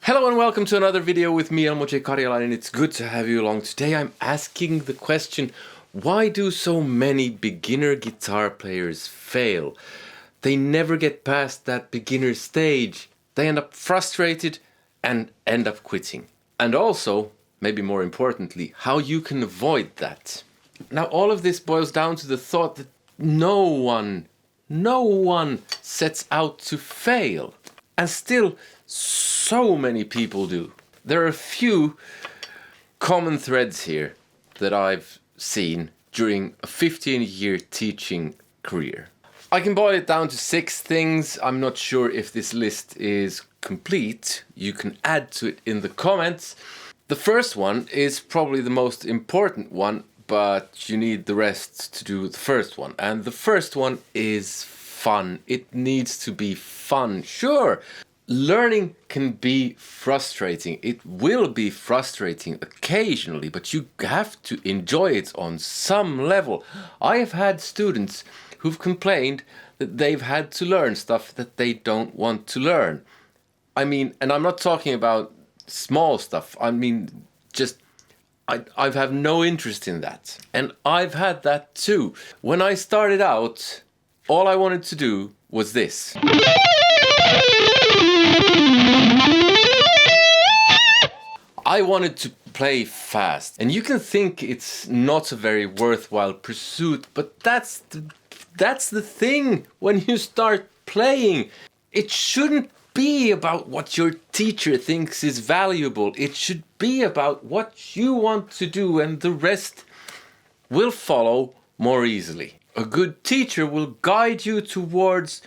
Hello and welcome to another video with me, Elmo J. Karjalainen. It's good to have you along. Today I'm asking the question, why do so many beginner guitar players fail? They never get past that beginner stage. They end up frustrated and end up quitting. And also, maybe more importantly, how you can avoid that. Now all of this boils down to the thought that no one sets out to fail. And still, so many people do. There are a few common threads here that I've seen during a 15-year teaching career. I can boil it down to 6 things. I'm not sure if this list is complete. You can add to it in the comments. The first one is probably the most important one, but you need the rest to do the first one. And the first one is fun. It needs to be fun. Sure, learning can be frustrating. It will be frustrating occasionally, but you have to enjoy it on some level. I have had students who've complained that they've had to learn stuff that they don't want to learn. I mean, and I'm not talking about small stuff. I mean, just I have no interest in that. And I've had that too. When I started out, all I wanted to do was this. I wanted to play fast. And you can think it's not a very worthwhile pursuit, but that's the thing when you start playing. It shouldn't be about what your teacher thinks is valuable. It should be about what you want to do, and the rest will follow more easily. A good teacher will guide you towards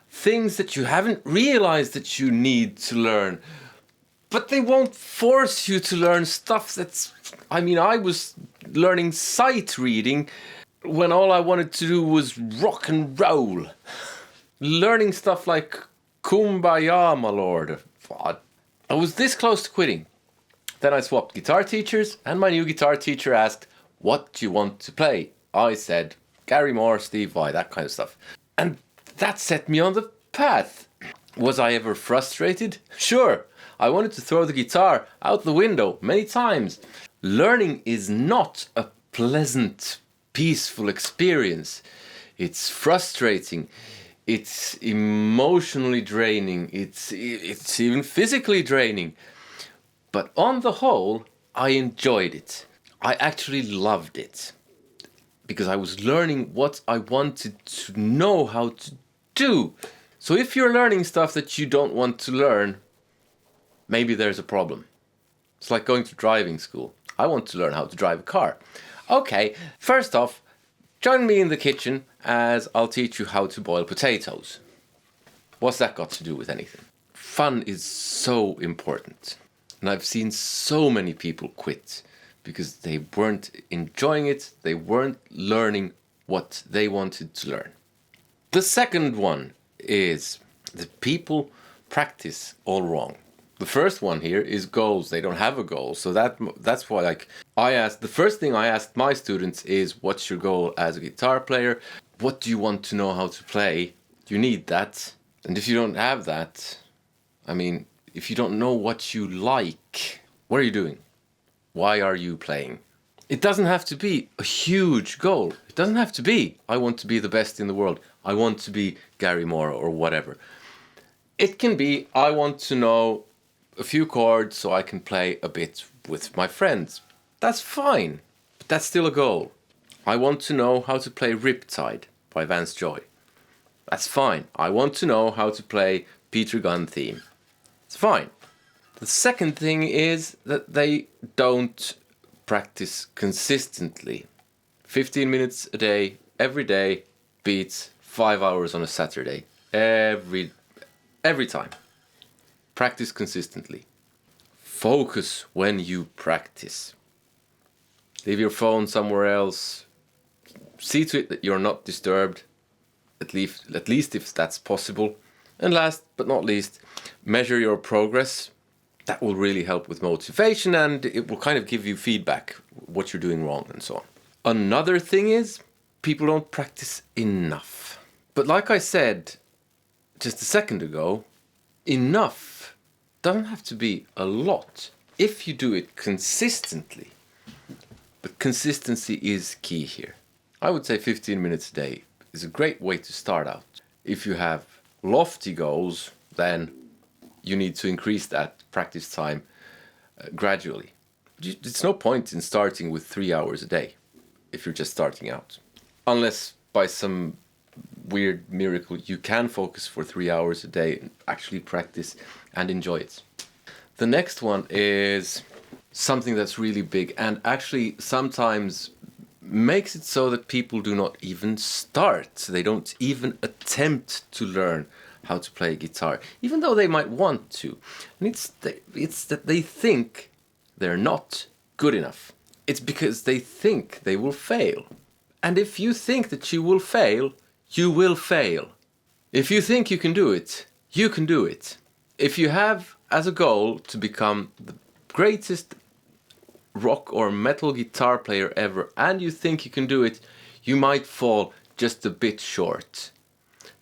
things that you haven't realized that you need to learn. But they won't force you to learn stuff that's... I mean, I was learning sight reading when all I wanted to do was rock and roll. Learning stuff like Kumbaya, my lord. I was this close to quitting. Then I swapped guitar teachers, and my new guitar teacher asked, "What do you want to play?" I said, Gary Moore, Steve Vai, that kind of stuff. And that set me on the path. Was I ever frustrated? Sure. I wanted to throw the guitar out the window many times. Learning is not a pleasant, peaceful experience. It's frustrating. It's emotionally draining. It's even physically draining. But on the whole, I enjoyed it. I actually loved it. Because I was learning what I wanted to know how to do. So if you're learning stuff that you don't want to learn, maybe there's a problem. It's like going to driving school. I want to learn how to drive a car. Okay, first off, join me in the kitchen as I'll teach you how to boil potatoes. What's that got to do with anything? Fun is so important. And I've seen so many people quit because they weren't enjoying it, they weren't learning what they wanted to learn. The second one is that people practice all wrong. The first one here is goals. They don't have a goal. So that's why the first thing I asked my students is, what's your goal as a guitar player? What do you want to know how to play? You need that. And if you don't have that, I mean, if you don't know what you like, what are you doing? Why are you playing? It doesn't have to be a huge goal. It doesn't have to be, I want to be the best in the world. I want to be Gary Moore or whatever. It can be, I want to know a few chords so I can play a bit with my friends. That's fine, but that's still a goal. I want to know how to play Riptide by Vance Joy. That's fine. I want to know how to play Peter Gunn theme. It's fine. The second thing is that they don't practice consistently. 15 minutes a day, every day, beats 5 hours on a Saturday. Every time. Practice consistently. Focus when you practice. Leave your phone somewhere else. See to it that you're not disturbed, at least if that's possible. And last but not least, measure your progress. That will really help with motivation, and it will kind of give you feedback, what you're doing wrong and so on. Another thing is, people don't practice enough. But like I said just a second ago, enough doesn't have to be a lot. If you do it consistently, but consistency is key here. I would say 15 minutes a day is a great way to start out. If you have lofty goals, then you need to increase that practice time gradually. It's no point in starting with 3 hours a day if you're just starting out. Unless by some weird miracle you can focus for 3 hours a day and actually practice and enjoy it. The next one is something that's really big and actually sometimes makes it so that people do not even start. They don't even attempt to learn how to play guitar, even though they might want to. And it's that they think they're not good enough. It's because they think they will fail. And if you think that you will fail, you will fail. If you think you can do it, you can do it. If you have as a goal to become the greatest rock or metal guitar player ever and you think you can do it, you might fall just a bit short.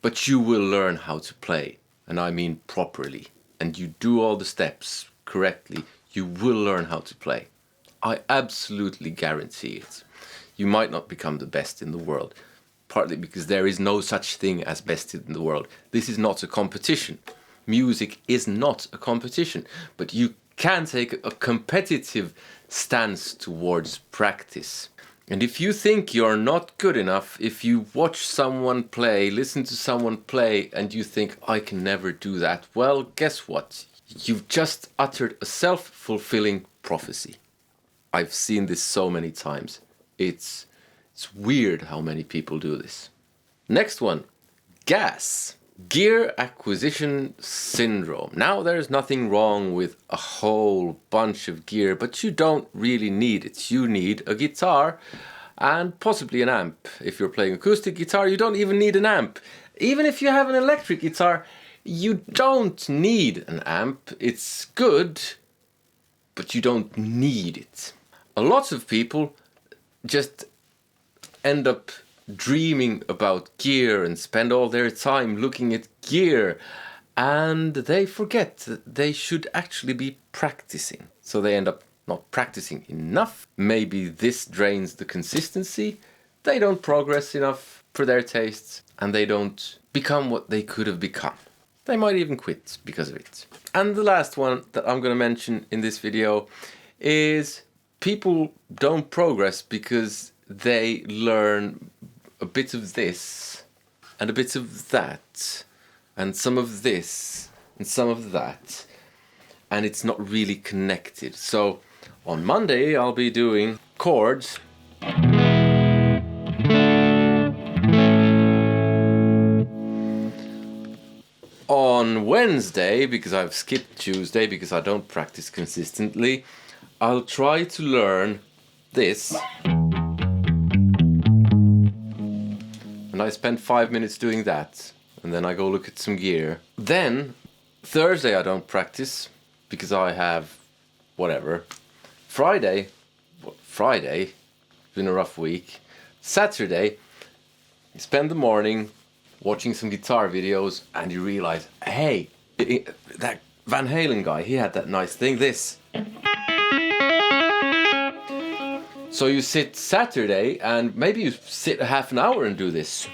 But you will learn how to play, and I mean properly. And you do all the steps correctly, you will learn how to play. I absolutely guarantee it. You might not become the best in the world, partly because there is no such thing as best in the world. This is not a competition. Music is not a competition, but you can take a competitive stance towards practice. And if you think you're not good enough, if you watch someone play, listen to someone play, and you think, I can never do that, well, guess what? You've just uttered a self-fulfilling prophecy. I've seen this so many times. It's weird how many people do this. Next one, GAS. Gear Acquisition Syndrome. Now, there's nothing wrong with a whole bunch of gear, but you don't really need it. You need a guitar and possibly an amp. If you're playing acoustic guitar, you don't even need an amp. Even if you have an electric guitar, you don't need an amp. It's good, but you don't need it. A lot of people just end up dreaming about gear and spend all their time looking at gear, and they forget that they should actually be practicing. So they end up not practicing enough. Maybe this drains the consistency. They don't progress enough for their tastes, and they don't become what they could have become. They might even quit because of it. And the last one that I'm going to mention in this video is people don't progress because they learn a bit of this and a bit of that and some of this and some of that, and it's not really connected. So on Monday I'll be doing chords, on Wednesday, because I've skipped Tuesday because I don't practice consistently, I'll try to learn this. And I spend 5 minutes doing that, and then I go look at some gear. Then Thursday I don't practice because I have whatever. Friday, it's been a rough week. Saturday, you spend the morning watching some guitar videos and you realize, hey, that Van Halen guy, he had that nice thing, this. So you sit Saturday and maybe you sit a half an hour and do this.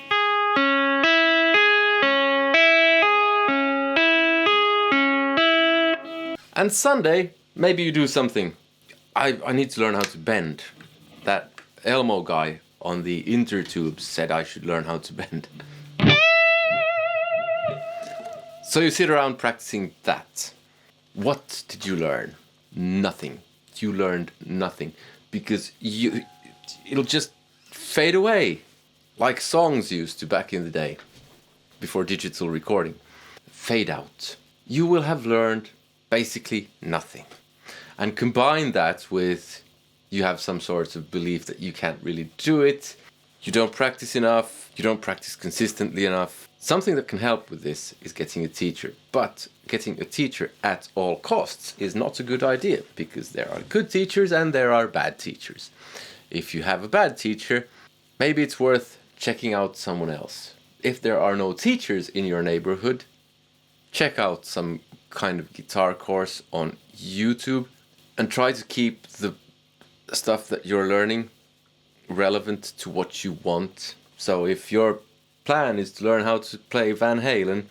And Sunday, maybe you do something. I need to learn how to bend. That Elmo guy on the Intertubes said I should learn how to bend. So you sit around practicing that. What did you learn? Nothing. You learned nothing. Because it'll just fade away. Like songs used to back in the day. Before digital recording. Fade out. You will have learned basically nothing. And combine that with you have some sort of belief that you can't really do it. You don't practice enough. You don't practice consistently enough. Something that can help with this is getting a teacher. But getting a teacher at all costs is not a good idea, because there are good teachers and there are bad teachers. If you have a bad teacher, maybe it's worth checking out someone else. If there are no teachers in your neighborhood, check out some kind of guitar course on YouTube, and try to keep the stuff that you're learning relevant to what you want. So if your plan is to learn how to play Van Halen,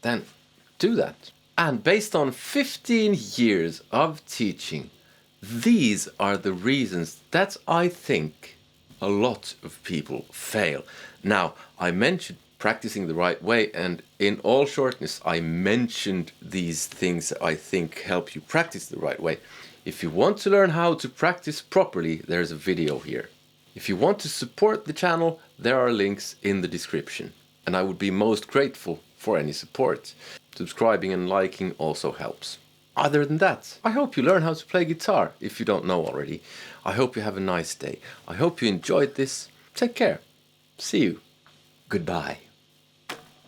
then do that. And based on 15 years of teaching, these are the reasons that I think a lot of people fail. Now, I mentioned practicing the right way, and in all shortness, I mentioned these things that I think help you practice the right way. If you want to learn how to practice properly, there's a video here. If you want to support the channel, there are links in the description, and I would be most grateful for any support. Subscribing and liking also helps. Other than that, I hope you learn how to play guitar if you don't know already. I hope you have a nice day. I hope you enjoyed this. Take care. See you. Goodbye.